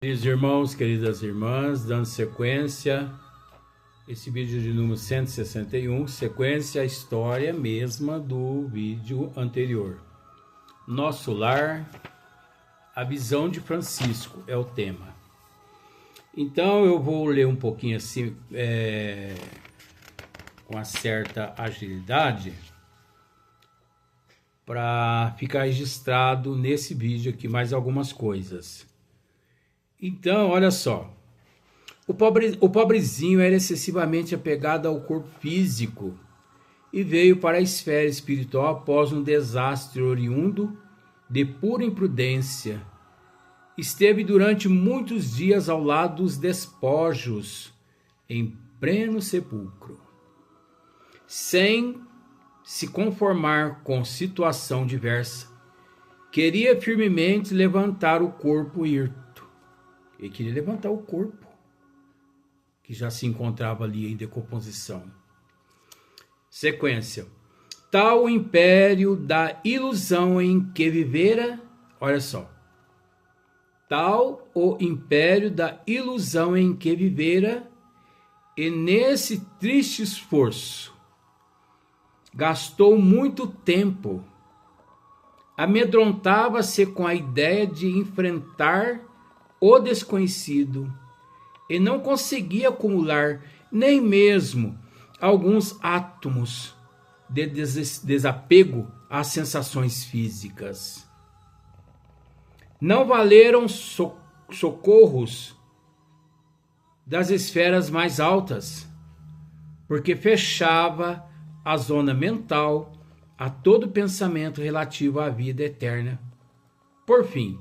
Queridos irmãos, queridas irmãs, dando sequência, esse vídeo de número 161, sequência a história mesma do vídeo anterior. Nosso lar, a visão de Francisco é o tema. Então eu vou ler um pouquinho assim, com uma certa agilidade, para ficar registrado nesse vídeo aqui mais algumas coisas. Então, olha só, o pobrezinho era excessivamente apegado ao corpo físico e veio para a esfera espiritual após um desastre oriundo de pura imprudência. Esteve durante muitos dias ao lado dos despojos, em pleno sepulcro, sem se conformar com situação diversa. Queria firmemente levantar o corpo hirto. Ele queria levantar o corpo, que já se encontrava ali em decomposição. Sequência. Tal o império da ilusão em que vivera, olha só. Tal o império da ilusão em que vivera, e nesse triste esforço, gastou muito tempo. Amedrontava-se com a ideia de enfrentar o desconhecido e não conseguia acumular nem mesmo alguns átomos de desapego às sensações físicas. Não valeram socorros das esferas mais altas, porque fechava a zona mental a todo pensamento relativo à vida eterna. Por fim,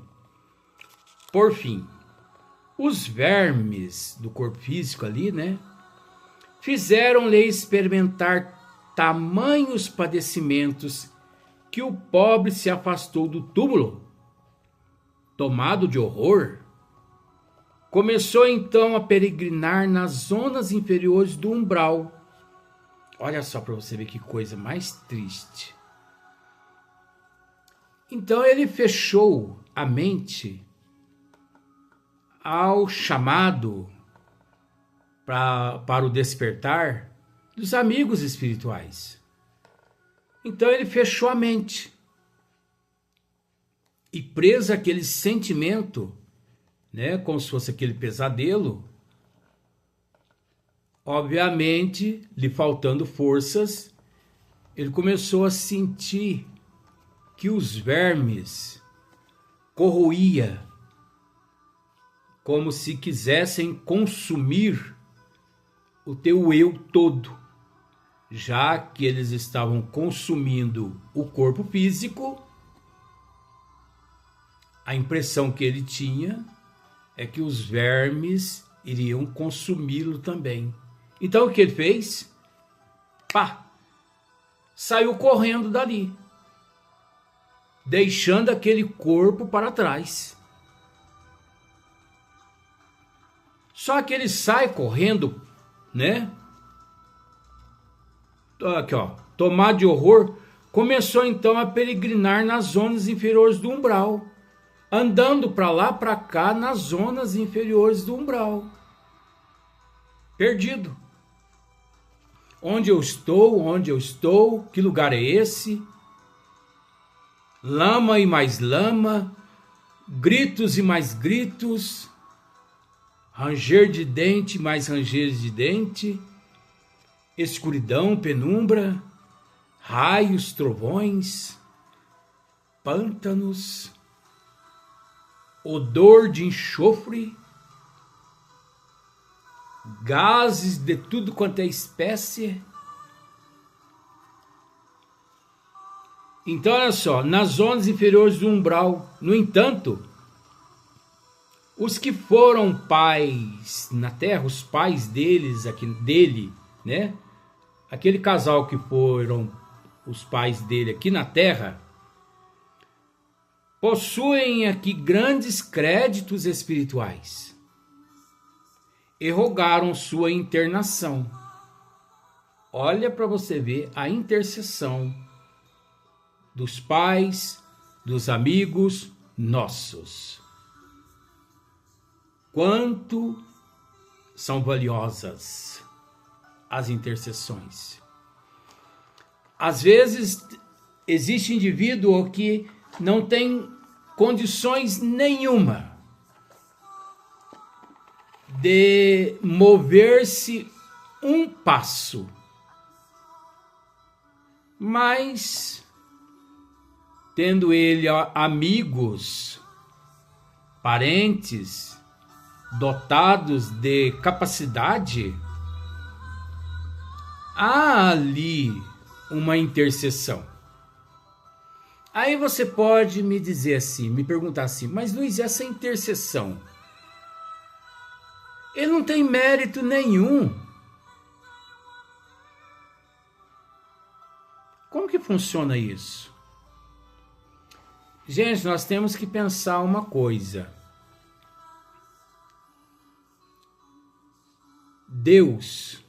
os vermes do corpo físico ali, né, fizeram-lhe experimentar tamanhos padecimentos que o pobre se afastou do túmulo. Tomado de horror, começou então a peregrinar nas zonas inferiores do umbral. Olha só para você ver que coisa mais triste. Então ele fechou a mente ao chamado para o despertar dos amigos espirituais. Então ele fechou a mente e preso aquele sentimento, né, como se fosse aquele pesadelo, obviamente, lhe faltando forças, ele começou a sentir que os vermes corroía, como se quisessem consumir o teu eu todo, já que eles estavam consumindo o corpo físico. A impressão que ele tinha é que os vermes iriam consumi-lo também. Então o que ele fez? Saiu correndo dali, deixando aquele corpo para trás. Só que ele sai correndo, né? Aqui, ó. Tomado de horror, começou então a peregrinar nas zonas inferiores do umbral, andando para lá, para cá, nas zonas inferiores do umbral. Perdido. Onde eu estou? Onde eu estou? Que lugar é esse? Lama e mais lama, gritos e mais gritos, ranger de dente, mais ranger de dente, escuridão, penumbra, raios, trovões, pântanos, odor de enxofre, gases de tudo quanto é espécie. Então, olha só, nas zonas inferiores do umbral, no entanto, os que foram pais na terra, os pais dele, né? Aquele casal que foram os pais dele aqui na terra, possuem aqui grandes créditos espirituais e rogaram sua internação. Olha para você ver a intercessão dos pais, dos amigos nossos. quanto são valiosas as intercessões. Às vezes, existe indivíduo que não tem condições nenhuma de mover-se um passo, mas tendo ele amigos, parentes dotados de capacidade, há ali uma intercessão. Aí você pode me dizer assim, me perguntar assim, mas Luiz, essa intercessão, ele não tem mérito nenhum. Como que funciona isso? Gente, nós temos que pensar uma coisa. Deus,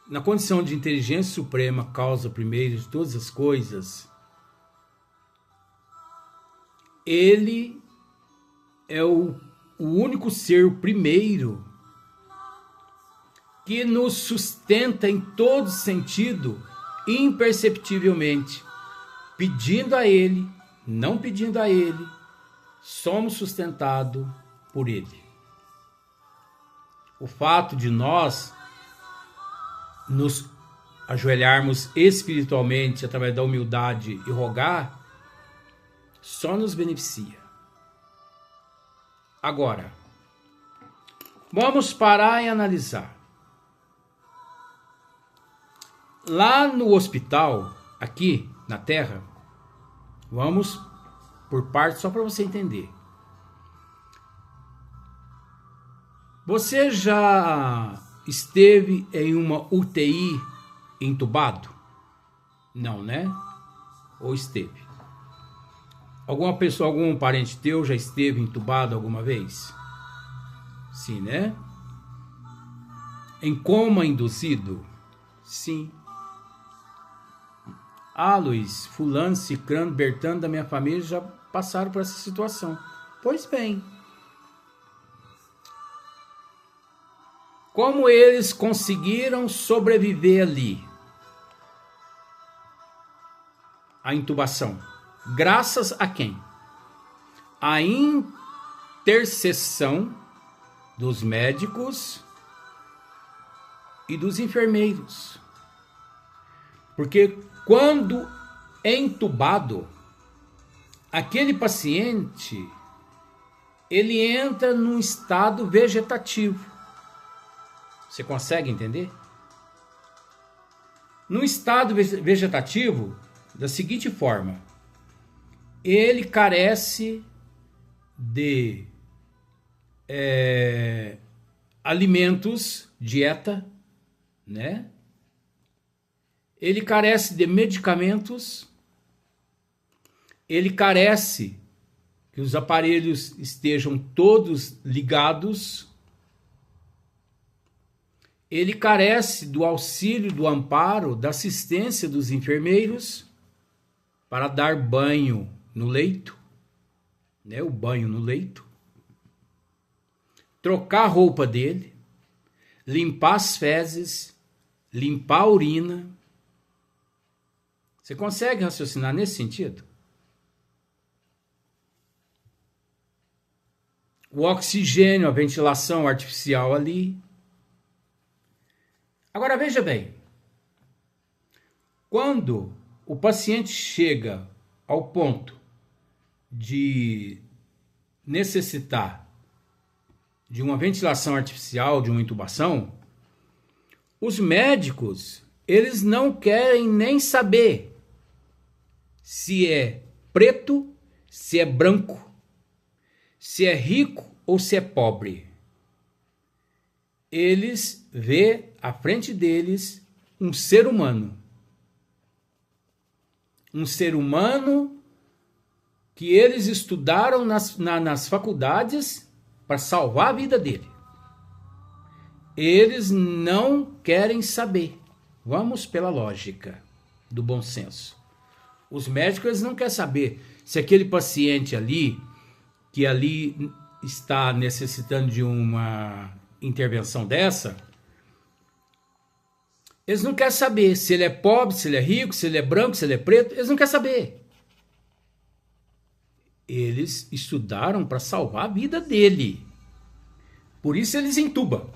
na condição de inteligência suprema, causa primeira de todas as coisas, ele é o único ser, o primeiro, que nos sustenta em todo sentido, imperceptivelmente, pedindo a ele, não pedindo a ele, somos sustentados por ele. O fato de nós nos ajoelharmos espiritualmente através da humildade e rogar, só nos beneficia. Agora, vamos parar e analisar. Lá no hospital, aqui na Terra, vamos por partes só para você entender. Você já esteve em uma UTI entubado? Não, né? Ou esteve? Alguma pessoa, algum parente teu já esteve entubado alguma vez? Sim, né? Em coma induzido? Sim. Ah, Luiz, fulano, cicrano, bertano da minha família já passaram por essa situação. Pois bem. Como eles conseguiram sobreviver ali? A intubação. Graças a quem? A intercessão dos médicos e dos enfermeiros. Porque quando é entubado, aquele paciente, ele entra num estado vegetativo. Você consegue entender? No estado vegetativo, da seguinte forma, ele carece de alimentos, dieta, né? Ele carece de medicamentos, ele carece que os aparelhos estejam todos ligados, ele carece do auxílio, do amparo, da assistência dos enfermeiros para dar banho no leito, né? O banho no leito, trocar a roupa dele, limpar as fezes, limpar a urina. Você consegue raciocinar nesse sentido? O oxigênio, a ventilação artificial ali. Agora veja bem, quando o paciente chega ao ponto de necessitar de uma ventilação artificial, de uma intubação, os médicos, eles não querem nem saber se é preto, se é branco, se é rico ou se é pobre. Eles vê à frente deles um ser humano. Um ser humano que eles estudaram nas faculdades para salvar a vida dele. Eles não querem saber. Vamos pela lógica do bom senso. Os médicos, eles não querem saber se aquele paciente ali, que ali está necessitando de uma intervenção dessa, eles não querem saber se ele é pobre, se ele é rico, se ele é branco, se ele é preto. Eles não querem saber. Eles estudaram para salvar a vida dele. Por isso eles entubam.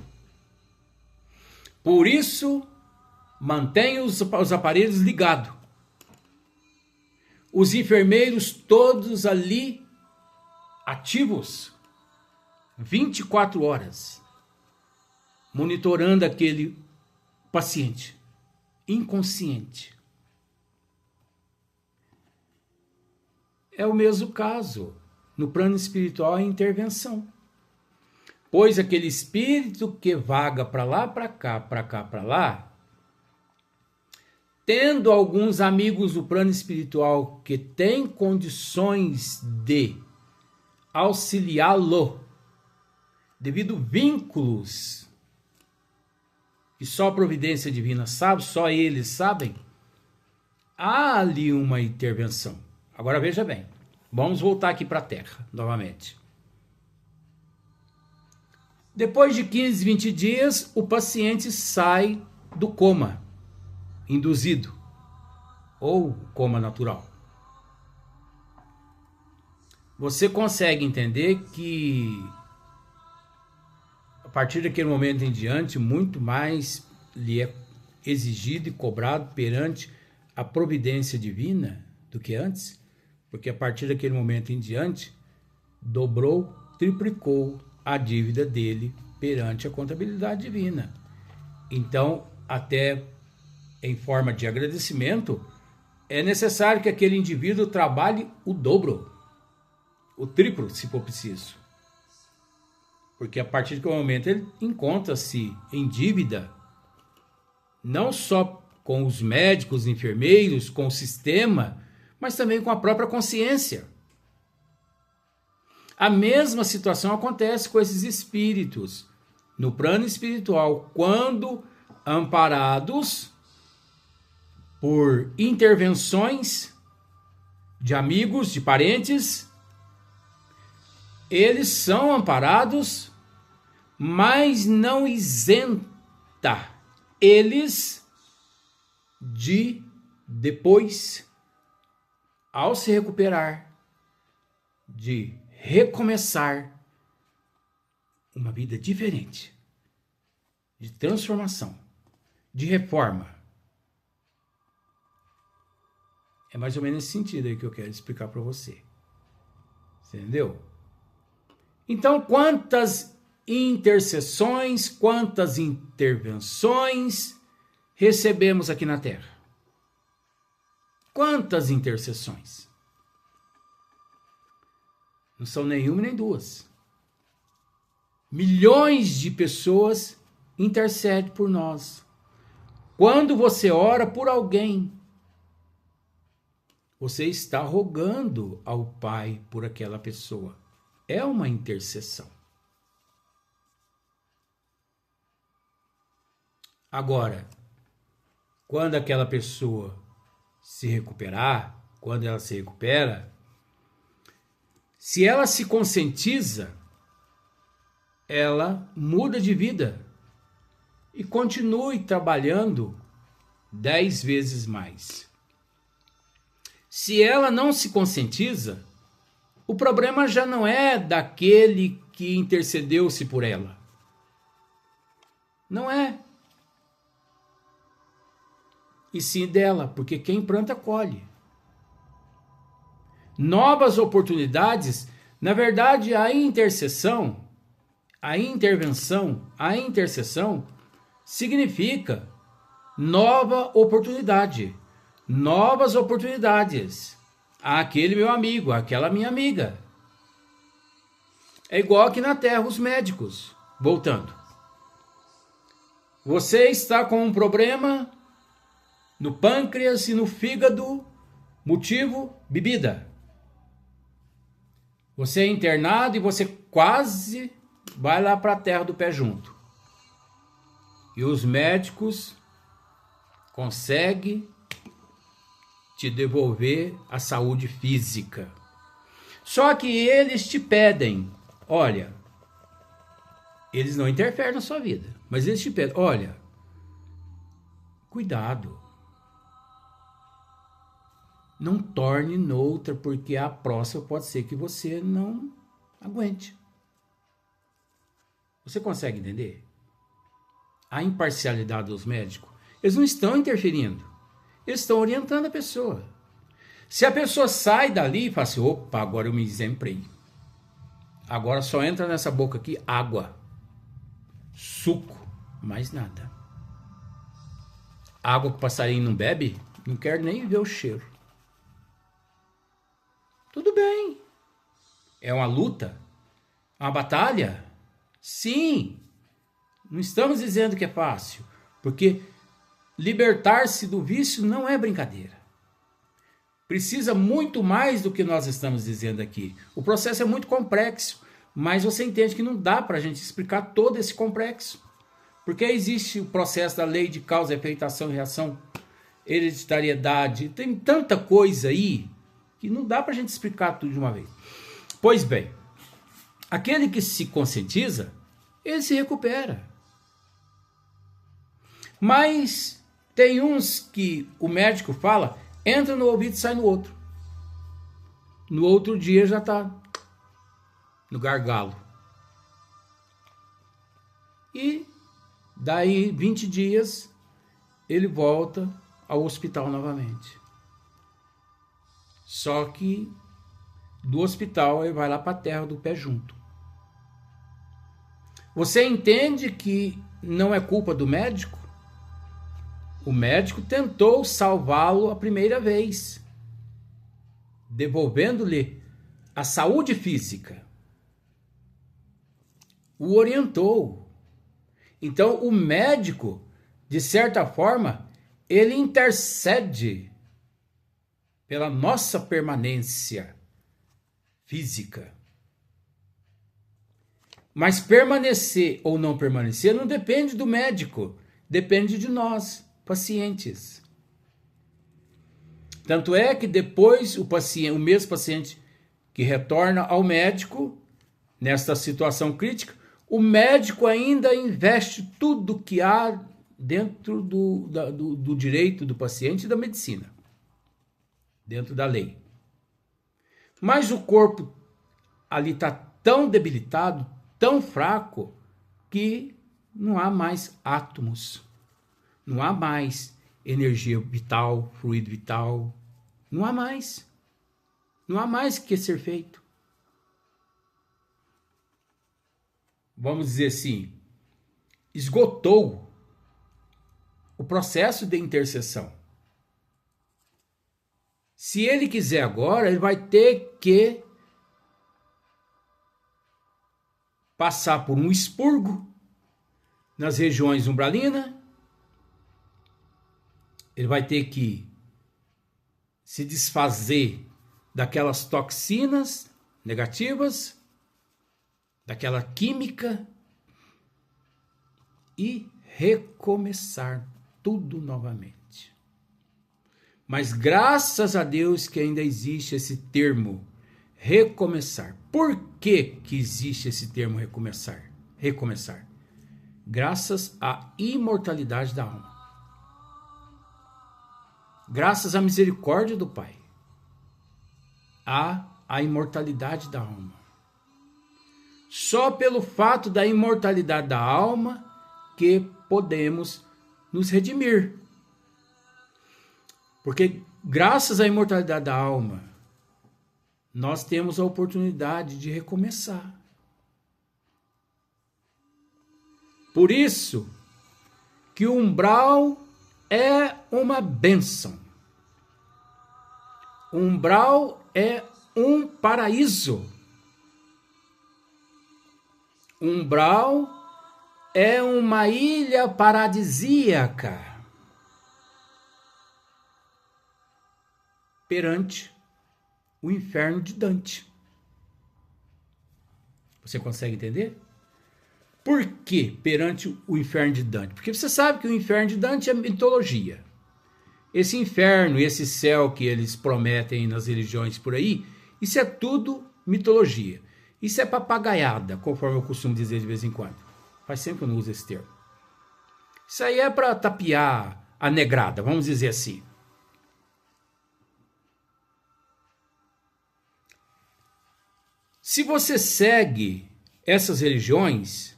Por isso mantém os aparelhos ligados. Os enfermeiros todos ali ativos, 24 horas, monitorando aquele paciente inconsciente. É o mesmo caso no plano espiritual, a intervenção. Pois aquele espírito que vaga para lá, para cá, para lá, tendo alguns amigos do plano espiritual que têm condições de auxiliá-lo, devido vínculos que só a providência divina sabe, só eles sabem, há ali uma intervenção. Agora veja bem, vamos voltar aqui para a Terra novamente. Depois de 15, 20 dias, o paciente sai do coma induzido ou coma natural. Você consegue entender que a partir daquele momento em diante, muito mais lhe é exigido e cobrado perante a providência divina do que antes? Porque a partir daquele momento em diante, dobrou, triplicou a dívida dele perante a contabilidade divina. Então, até em forma de agradecimento, é necessário que aquele indivíduo trabalhe o dobro, o triplo, se for preciso. Porque a partir daquele momento ele encontra-se em dívida, não só com os médicos, enfermeiros, com o sistema, mas também com a própria consciência. A mesma situação acontece com esses espíritos no plano espiritual, quando amparados por intervenções de amigos, de parentes, eles são amparados, mas não isenta eles de depois, ao se recuperar, de recomeçar uma vida diferente, de transformação, de reforma. É mais ou menos nesse sentido aí que eu quero explicar para você. Entendeu? Então, quantas intercessões, quantas intervenções recebemos aqui na Terra? Quantas intercessões? Não são nenhuma nem duas. Milhões de pessoas intercedem por nós. Quando você ora por alguém, você está rogando ao Pai por aquela pessoa. É uma intercessão. Agora, quando aquela pessoa se recuperar, quando ela se recupera, se ela se conscientiza, ela muda de vida e continue trabalhando 10 vezes mais. Se ela não se conscientiza, o problema já não é daquele que intercedeu-se por ela. Não é. E sim dela, porque quem planta, colhe. Novas oportunidades, na verdade, a intercessão, a intervenção, a intercessão significa nova oportunidade, novas oportunidades. Aquele meu amigo, aquela minha amiga. É igual aqui na Terra, os médicos. Voltando. Você está com um problema no pâncreas e no fígado, motivo, bebida. Você é internado e você quase vai lá para a terra do pé junto. E os médicos conseguem te devolver a saúde física. Só que eles te pedem olha, eles não interferem na sua vida, mas eles te pedem, olha, cuidado. Não torne noutra, porque a próxima pode ser que você não aguente. Você consegue entender? A imparcialidade dos médicos, eles não estão interferindo, eles estão orientando a pessoa. Se a pessoa sai dali e fala assim, opa, agora eu me exemplei. Agora só entra nessa boca aqui água, suco, mais nada. Água que o passarinho não bebe, não quer nem ver o cheiro. Tudo bem. É uma luta? Uma batalha? Sim. Não estamos dizendo que é fácil, porque libertar-se do vício não é brincadeira. Precisa muito mais do que nós estamos dizendo aqui. O processo é muito complexo, mas você entende que não dá para a gente explicar todo esse complexo. Porque existe o processo da lei de causa, efeito, ação e reação, hereditariedade, tem tanta coisa aí que não dá para a gente explicar tudo de uma vez. Pois bem, aquele que se conscientiza, ele se recupera. Mas tem uns que o médico fala, entra no ouvido e sai no outro. No outro dia já está no gargalo. E daí 20 dias ele volta ao hospital novamente. Só que do hospital ele vai lá para a terra do pé junto. Você entende que não é culpa do médico? O médico tentou salvá-lo a primeira vez, devolvendo-lhe a saúde física. O orientou. Então o médico, de certa forma, ele intercede pela nossa permanência física. Mas permanecer ou não permanecer não depende do médico, depende de nós, pacientes. Tanto é que depois o mesmo paciente que retorna ao médico, nesta situação crítica, o médico ainda investe tudo que há dentro do direito do paciente e da medicina, dentro da lei. Mas o corpo ali está tão debilitado, tão fraco, que não há mais átomos, não há mais energia vital, fluido vital, não há mais que ser feito. Vamos dizer assim, esgotou o processo de intercessão. Se ele quiser agora, ele vai ter que passar por um expurgo nas regiões umbralinas. Ele vai ter que se desfazer daquelas toxinas negativas, daquela química e recomeçar tudo novamente. Mas graças a Deus que ainda existe esse termo recomeçar. Por que que existe esse termo recomeçar? Recomeçar. Graças à imortalidade da alma. Graças à misericórdia do Pai. Há a imortalidade da alma. Só pelo fato da imortalidade da alma que podemos nos redimir. Porque graças à imortalidade da alma, nós temos a oportunidade de recomeçar. Por isso que o umbral é uma bênção. O umbral é um paraíso. O umbral é uma ilha paradisíaca perante o inferno de Dante. Você consegue entender? Por que perante o inferno de Dante? Porque você sabe que o inferno de Dante é mitologia. Esse inferno, esse céu que eles prometem nas religiões por aí, isso é tudo mitologia. Isso é papagaiada, conforme eu costumo dizer de vez em quando. Faz tempo que eu não uso esse termo. Isso aí é para tapear a negrada, vamos dizer assim. Se você segue essas religiões,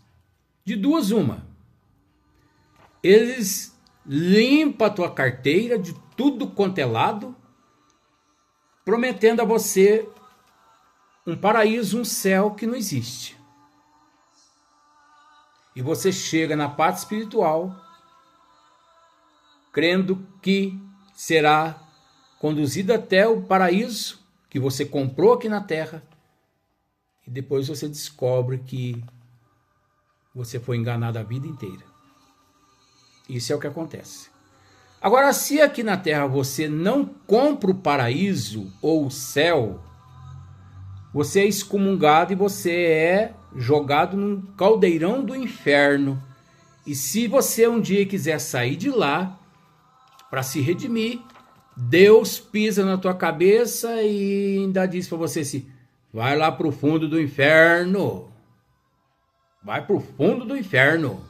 de duas uma. Eles limpam a tua carteira de tudo quanto é lado, prometendo a você um paraíso, um céu que não existe. E você chega na parte espiritual, crendo que será conduzido até o paraíso que você comprou aqui na terra, e depois você descobre que você foi enganado a vida inteira. Isso é o que acontece. Agora, se aqui na terra você não compra o paraíso ou o céu, você é excomungado e você é jogado num caldeirão do inferno. E se você um dia quiser sair de lá para se redimir, Deus pisa na tua cabeça e ainda diz para você assim: vai lá para o fundo do inferno. Vai para o fundo do inferno.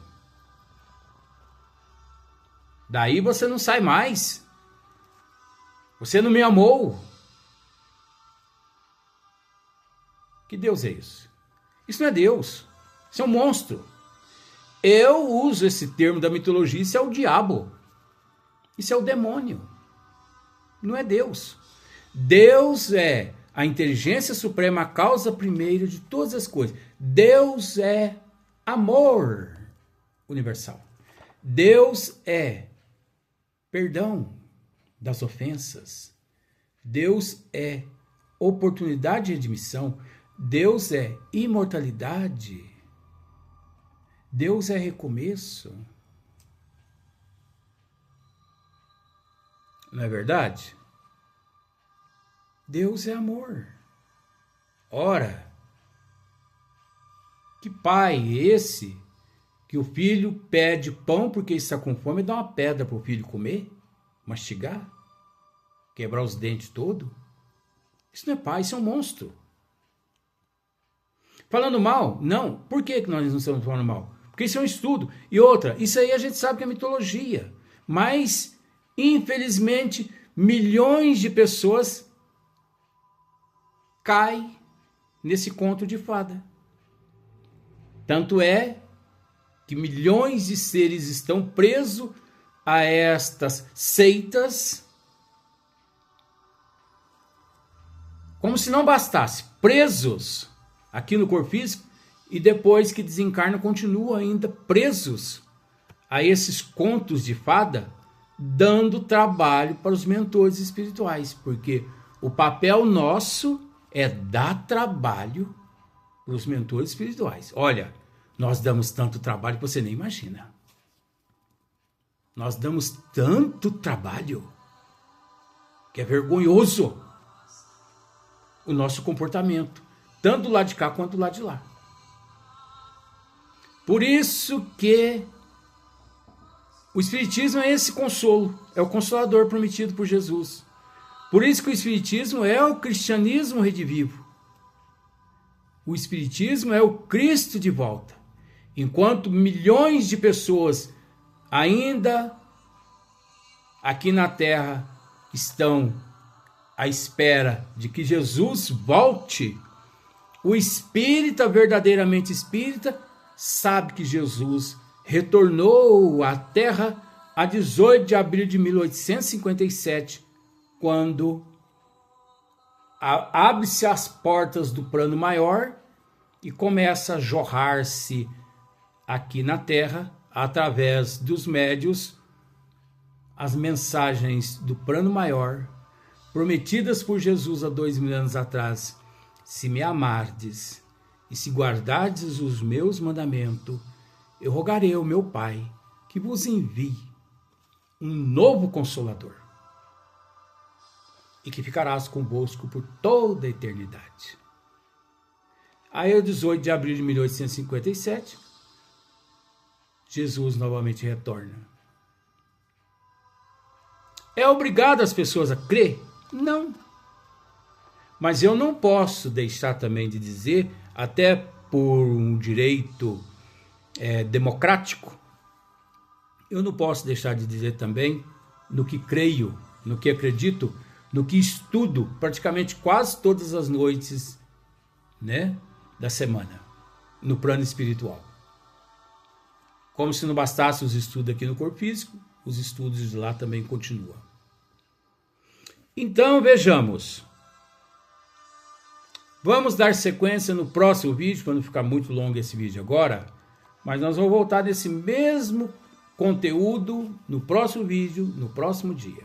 Daí você não sai mais. Você não me amou. Que Deus é isso? Isso não é Deus. Isso é um monstro. Eu uso esse termo da mitologia. Isso é o diabo. Isso é o demônio. Não é Deus. Deus é a inteligência suprema, a causa primeira de todas as coisas. Deus é amor universal. Deus é perdão das ofensas. Deus é oportunidade de redimção. Deus é imortalidade. Deus é recomeço. Não é verdade? Deus é amor. Ora, que pai é esse que o filho pede pão porque está com fome e dá uma pedra para o filho comer, mastigar, quebrar os dentes todo? Isso não é pai, isso é um monstro. Falando mal? Não. Por que nós não estamos falando mal? Porque isso é um estudo. E outra, isso aí a gente sabe que é mitologia. Mas, infelizmente, milhões de pessoas caem nesse conto de fada. Tanto é que milhões de seres estão presos a estas seitas, como se não bastasse, presos aqui no corpo físico, e depois que desencarnam continuam ainda presos a esses contos de fada, dando trabalho para os mentores espirituais, porque o papel nosso é dar trabalho para os mentores espirituais. Olha, nós damos tanto trabalho que você nem imagina. Nós damos tanto trabalho que é vergonhoso o nosso comportamento, tanto do lado de cá quanto do lado de lá. Por isso que o Espiritismo é esse consolo, é o consolador prometido por Jesus. Por isso que o Espiritismo é o cristianismo redivivo. O Espiritismo é o Cristo de volta. Enquanto milhões de pessoas ainda aqui na Terra estão à espera de que Jesus volte, o espírita, verdadeiramente espírita, sabe que Jesus retornou à Terra a 18 de abril de 1857, quando abre-se as portas do plano maior e começa a jorrar-se aqui na Terra, através dos médiuns, as mensagens do plano maior, prometidas por Jesus há 2000 anos atrás. Se me amardes e se guardardes os meus mandamentos, eu rogarei ao meu Pai que vos envie um novo Consolador e que ficarás convosco por toda a eternidade. Aí, 18 de abril de 1857, Jesus novamente retorna. É obrigado as pessoas a crer? Não. Mas eu não posso deixar também de dizer até por um direito democrático, eu não posso deixar de dizer também no que creio, no que acredito, no que estudo praticamente quase todas as noites, né, da semana, no plano espiritual. Como se não bastasse os estudos aqui no corpo físico, os estudos de lá também continuam. Então, vejamos. Vamos dar sequência no próximo vídeo, para não ficar muito longo esse vídeo agora, mas nós vamos voltar nesse mesmo conteúdo no próximo vídeo, no próximo dia.